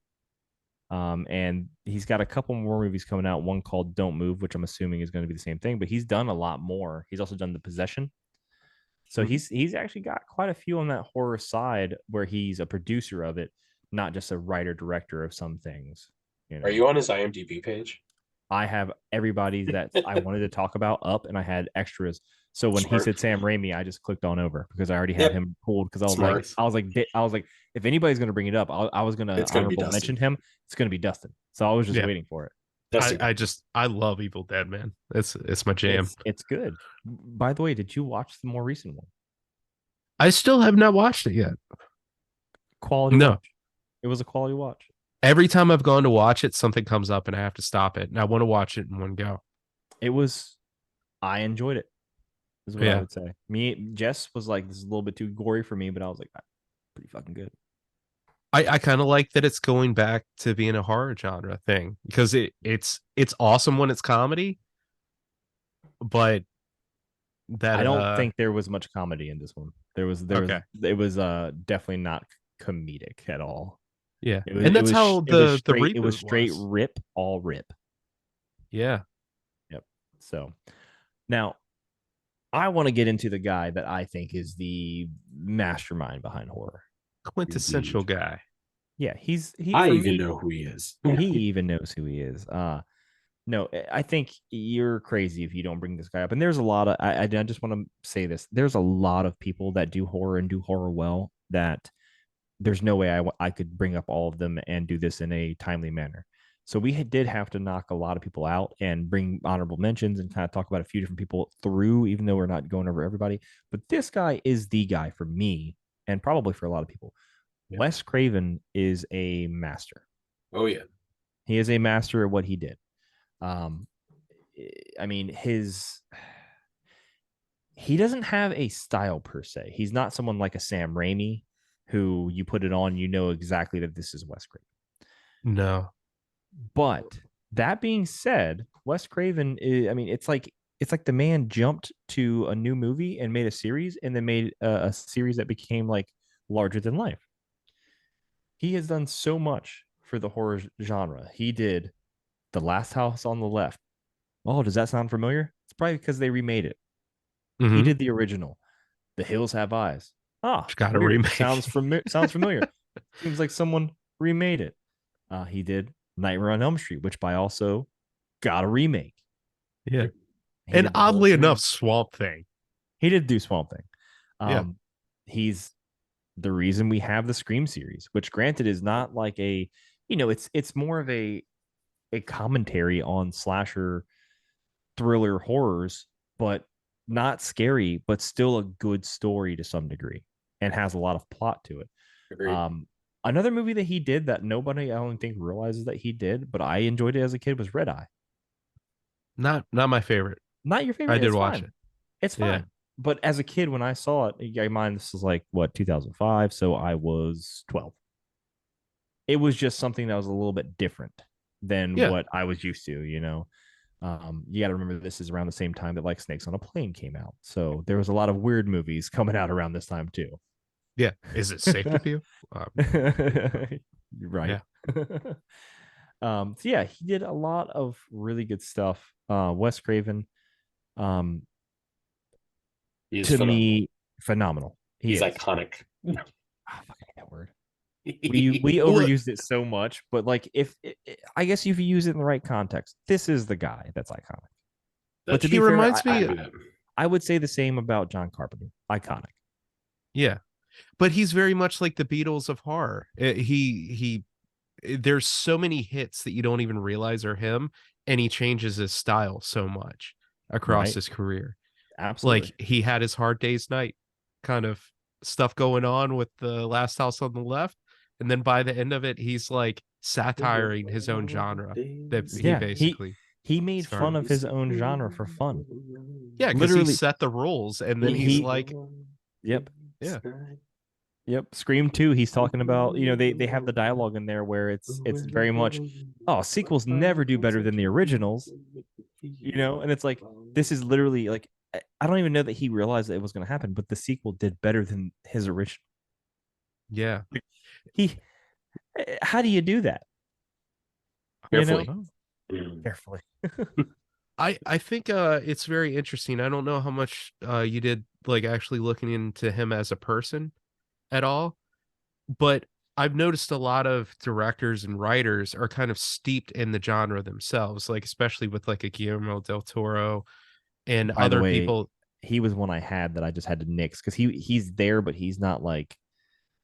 And he's got a couple more movies coming out. One called Don't Move, which I'm assuming is going to be the same thing. But he's done a lot more. He's also done The Possession. So he's actually got quite a few on that horror side where he's a producer of it, not just a writer director of some things.
Are you on his IMDb page?
I have everybody that I wanted to talk about up, and I had extras. So when he said Sam Raimi, I just clicked on over because I already had him pulled. Because I was like, if anybody's going to bring it up, I was going to honorable mention him. It's going to be Dustin. So I was just waiting for it.
I love Evil Dead, man. It's my jam.
It's good. By the way, did you watch the more recent one?
I still have not watched it yet.
Quality
No.
watch. It was a quality watch.
Every time I've gone to watch it, something comes up and I have to stop it. And I want to watch it in one go.
I enjoyed it, is what I
Yeah.
would say. Jess was like, this is a little bit too gory for me, but I was like, pretty fucking good.
I kind of like that it's going back to being a horror genre thing because it's awesome when it's comedy, but that
I don't think there was much comedy in this one. It was definitely not comedic at all.
Yeah,
And
that's how the reboot
it was straight
was.
rip, all rip.
Yeah.
Yep. So now I want to get into the guy that I think is the mastermind behind horror.
Quintessential guy.
Yeah,
I even know who he is.
He even knows who he is. No, I think you're crazy if you don't bring this guy up. And there's a lot of I just want to say this. There's a lot of people that do horror and do horror well that there's no way I could bring up all of them and do this in a timely manner. So we did have to knock a lot of people out and bring honorable mentions and kind of talk about a few different people through, even though we're not going over everybody. But this guy is the guy for me and probably for a lot of people. Yeah. Wes Craven is a master.
Oh, yeah.
He is a master at what he did. I mean, he doesn't have a style per se. He's not someone like a Sam Raimi who you put it on, you know exactly that this is Wes Craven.
No.
But that being said, Wes Craven is, I mean, it's like the man jumped to a new movie and made a series and then made a series that became like larger than life. He has done so much for the horror genre. He did The Last House on the Left. Oh, does that sound familiar? It's probably because they remade it. Mm-hmm. He did the original. The Hills Have Eyes. Ah,
got a remake.
Sounds familiar. Seems like someone remade it. He did Nightmare on Elm Street, which by also got a remake.
Yeah. And oddly enough, Swamp Thing.
He did do Swamp Thing.
Yeah.
He's the reason we have the Scream series, which granted is not like a, it's more of a commentary on slasher thriller horrors, but not scary, but still a good story to some degree and has a lot of plot to it. Agreed. Another movie that he did that nobody, I don't think, realizes that he did, but I enjoyed it as a kid was Red Eye.
Not my favorite.
Not your favorite?
I did watch it.
It's fine. Yeah. But as a kid, when I saw it, I mind this was like, 2005? So I was 12. It was just something that was a little bit different than what I was used to, You got to remember this is around the same time that like Snakes on a Plane came out. So there was a lot of weird movies coming out around this time too.
Yeah. Is it safe to view?
Right. Yeah. He did a lot of really good stuff. Wes Craven, to me, phenomenal.
He's iconic.
I fucking hate that word. We overused it so much, but like I guess if you use it in the right context, this is the guy that's iconic. But to be fair, reminds me, I would say the same about John Carpenter. Iconic.
Yeah, but he's very much like the Beatles of horror. There's so many hits that you don't even realize are him, and he changes his style so much across his career.
Absolutely.
Like he had his Hard Day's Night kind of stuff going on with The Last House on the Left. And then by the end of it, he's like satiring his own genre that he basically
he made fun of his own genre for fun.
Yeah, because he set the rules, and then he's like,
"Yep,
yeah,
yep." Scream 2, he's talking about they have the dialogue in there where it's very much, sequels never do better than the originals, and it's like this is literally like I don't even know that he realized that it was going to happen, but the sequel did better than his original.
Yeah.
How do you do that?
Carefully.
Carefully.
I think it's very interesting. I don't know how much you did like actually looking into him as a person at all, but I've noticed a lot of directors and writers are kind of steeped in the genre themselves, like especially with like a Guillermo del Toro and other people.
He was one I had that I just had to nix because he's there, but he's not like.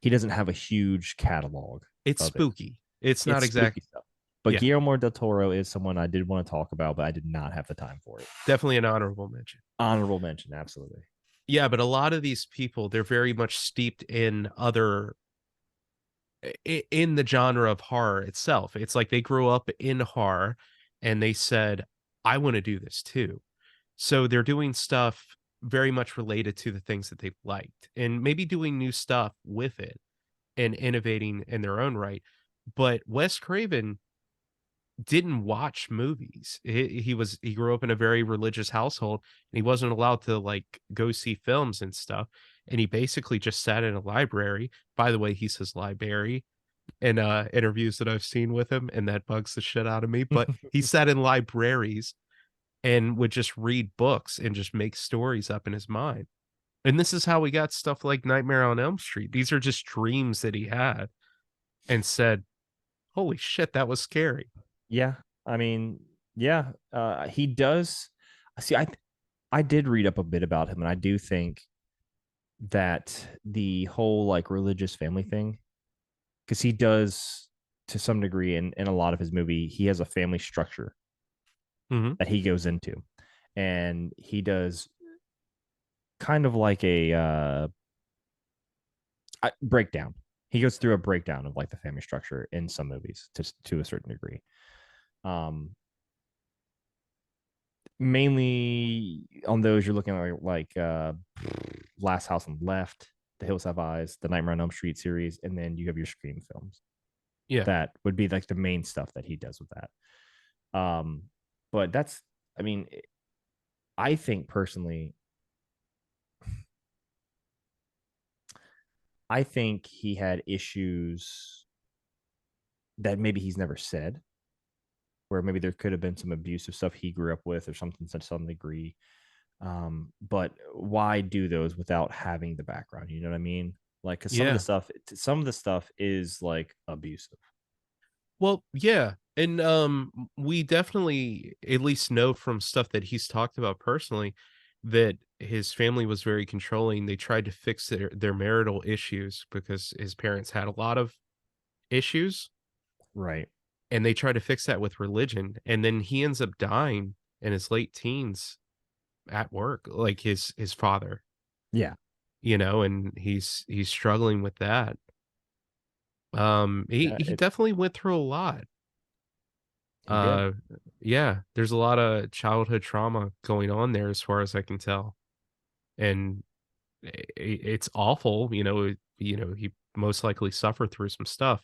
He doesn't have a huge catalog.
It's spooky. It's not exactly
stuff. But Guillermo del Toro is someone I did want to talk about, but I did not have the time for it.
Definitely an honorable mention.
Honorable mention, absolutely.
Yeah, but a lot of these people, they're very much steeped in other in the genre of horror itself. It's like they grew up in horror and they said, I want to do this too. So they're doing stuff very much related to the things that they liked and maybe doing new stuff with it and innovating in their own right. But Wes Craven didn't watch movies. He grew up in a very religious household and he wasn't allowed to like go see films and stuff. And he basically just sat in a library. By the way, he says library in interviews that I've seen with him, and that bugs the shit out of me. But he sat in libraries and would just read books and just make stories up in his mind. And this is how we got stuff like Nightmare on Elm Street. These are just dreams that he had and said, holy shit, that was scary.
Yeah, I mean, yeah, he does. See, I did read up a bit about him, and I do think that the whole like religious family thing, because he does to some degree in a lot of his movie, he has a family structure that he goes into, and he does kind of like a breakdown. He goes through a breakdown of like the family structure in some movies to a certain degree. Mainly on those you're looking at like Last House on the Left, The Hills Have Eyes, the Nightmare on Elm Street series, and then you have your Scream films.
Yeah.
That would be like the main stuff that he does with that. But that's, I mean, I think personally, I think he had issues that maybe he's never said, where maybe there could have been some abusive stuff he grew up with or something to some degree. But why do those without having the background? You know what I mean? Like, because some of the stuff is like abusive.
Well, yeah. And we definitely at least know from stuff that he's talked about personally that his family was very controlling. They tried to fix their marital issues because his parents had a lot of issues.
Right.
And they tried to fix that with religion. And then he ends up dying in his late teens at work, like his father.
Yeah.
You know, and he's struggling with that. He definitely went through a lot.
He did.
Yeah, there's a lot of childhood trauma going on there as far as I can tell. And it's awful, you know, he most likely suffered through some stuff,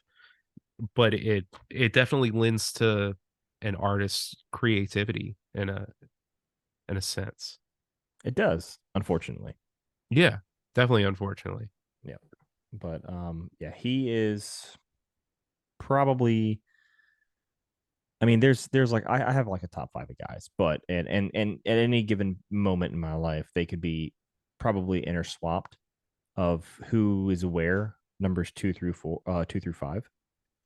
but it definitely lends to an artist's creativity in a sense.
It does, unfortunately.
Yeah, definitely unfortunately.
Yeah. But yeah, he is probably, I mean, there's like I have like a top 5 of guys, but and at any given moment in my life, they could be probably interswapped of who is where, numbers 2 through 5.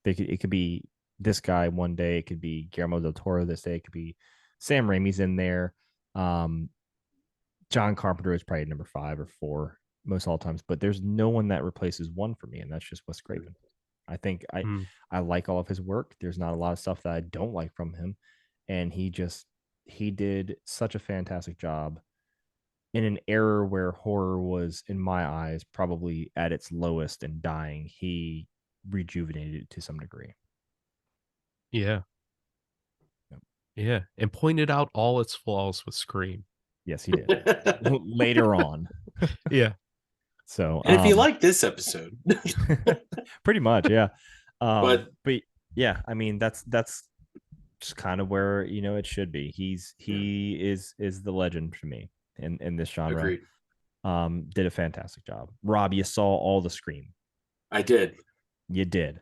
It could be this guy one day, it could be Guillermo del Toro this day, it could be Sam Raimi's in there. John Carpenter is probably number 5 or 4 most all times, but there's no one that replaces one for me, and that's just Wes Craven. I think I like all of his work. There's not a lot of stuff that I don't like from him, and he did such a fantastic job in an era where horror was, in my eyes, probably at its lowest and dying. He rejuvenated it to some degree.
Yeah.
Yep.
Yeah, and pointed out all its flaws with Scream.
Yes, he did. Later on.
Yeah.
So,
and if you like this episode,
pretty much, yeah.
But
yeah, I mean, that's just kind of where, you know, it should be. He is the legend for me in this genre.
Agreed.
Did a fantastic job. Rob, you saw all the Scream.
I did.
You did.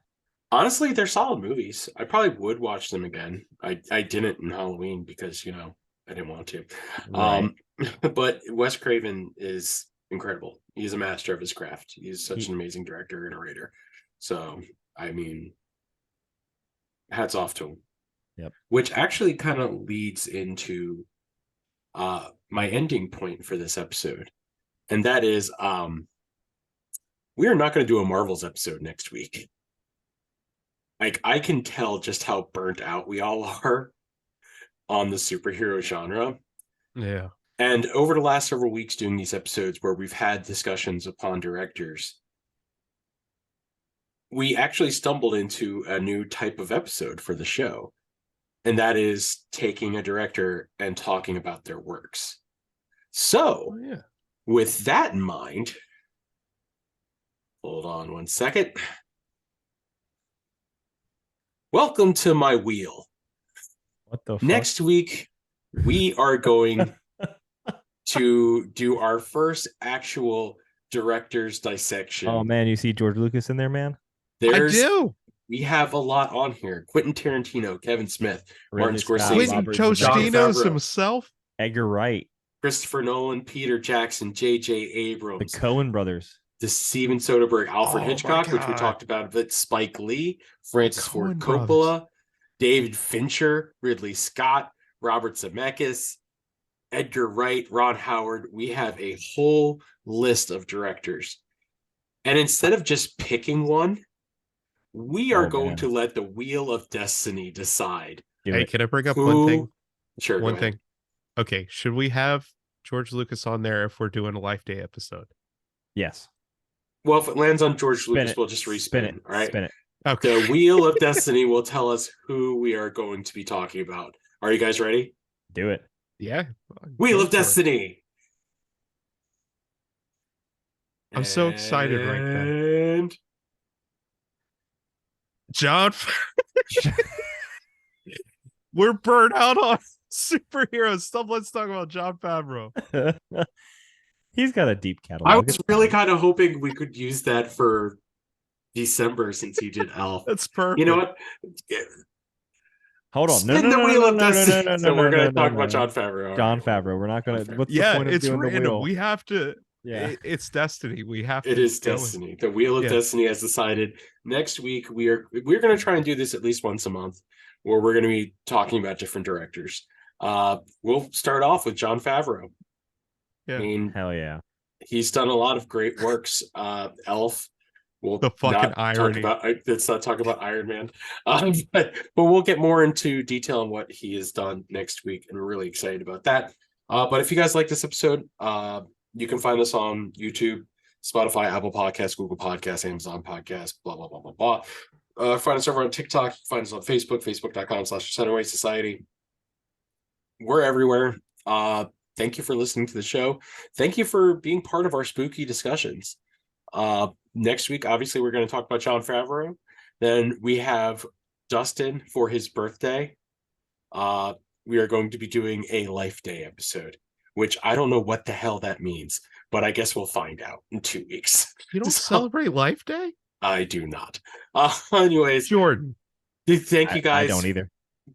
Honestly, they're solid movies. I probably would watch them again. I didn't in Halloween because, you know, I didn't want to.
Right.
But Wes Craven is incredible. He's a master of his craft. He's such an amazing director and narrator. So, I mean, hats off to him.
Yep.
Which actually kind of leads into my ending point for this episode. And that is we are not going to do a Marvels episode next week. Like, I can tell just how burnt out we all are on the superhero genre.
Yeah.
And over the last several weeks doing these episodes where we've had discussions upon directors, we actually stumbled into a new type of episode for the show, and that is taking a director and talking about their works. So, with that in mind, hold on one second. Welcome to my wheel.
What the fuck?
Next week, we are going to do our first actual director's dissection.
Oh man, you see George Lucas in there, man?
I do.
We have a lot on here. Quentin Tarantino, Kevin Smith, Martin
Ridley Scott,
Scorsese,
Quentin
Robert Zemeckis,
Tostinos
Favreau.
himself.
Edgar Wright,
Christopher Nolan, Peter Jackson, J.J.
the
Abrams,
Coen brothers.
the Steven Soderbergh, Alfred
Oh my
Hitchcock, which we
God.
talked about, but Spike Lee, Francis Ford
Coen
Coppola,
brothers.
David Fincher, Ridley Scott, Robert Zemeckis, Edgar Wright, Ron Howard. We have a whole list of directors. And instead of just picking one, we are going to let the Wheel of Destiny decide.
Hey, can I bring up
Who-
one thing?
Sure,
One
go ahead.
thing. Okay, should we have George Lucas on there if we're doing a Life Day episode?
Yes.
Well, if it lands on George
Spin
Lucas,
it.
we'll just respin
Spin
it.
it.
All right.
Spin it.
Okay.
The Wheel of Destiny will tell us who we are going to be talking about. Are you guys ready?
Do it.
Yeah.
Wheel
go
of
for it.
Destiny.
I'm so excited right now.
And
John, we're burnt out on superheroes. Let's talk about John Favreau.
He's got a deep catalog.
I was
It's
really
fine.
kind of hoping we could use that for December since he did Elf.
That's perfect.
You know what?
Hold on. No,
Spin
no,
the
no,
Wheel
no,
of
no, no,
Destiny.
no, no,
So we're
no,
going to
no,
talk
no.
about John Favreau.
John
All right.
Favreau. We're not gonna.
John Favreau.
What's
Yeah,
the point of
it's
doing the
random.
wheel?
We have to.
Yeah.
It's destiny. We have to.
It is
go with-
destiny. The Wheel of
Yeah.
Destiny has decided. Next week we're going to try and do this at least once a month, where we're going to be talking about different directors. We'll start off with John Favreau.
Yeah.
I mean,
Hell yeah.
he's done a lot of great works. Elf. We'll
The fucking
not
irony.
let's not talk about Iron Man. But we'll get more into detail on what he has done next week, and we're really excited about that. But if you guys like this episode, you can find us on YouTube, Spotify, Apple Podcasts, Google Podcasts, Amazon Podcasts, blah, blah, blah, blah, blah. Find us over on TikTok. Find us on Facebook, facebook.com/Centerway Society. We're everywhere. Thank you for listening to the show. Thank you for being part of our spooky discussions. Next week, obviously, we're going to talk about John Favreau. Then we have Dustin for his birthday. We are going to be doing a Life Day episode, which I don't know what the hell that means, but I guess we'll find out in 2 weeks.
You don't
So-
celebrate Life Day?
I do not. Anyways,
Jordan.
thank you guys.
I don't either.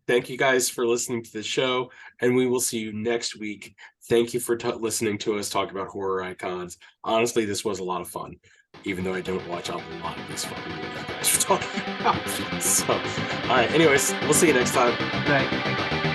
Thank you guys for listening to the show, and we will see you next week. Thank you for listening to us talk about horror icons. Honestly, this was a lot of fun, even though I don't watch a lot of these fucking movies you guys are talking about. So, all right. Anyways, we'll see you next time.
Right.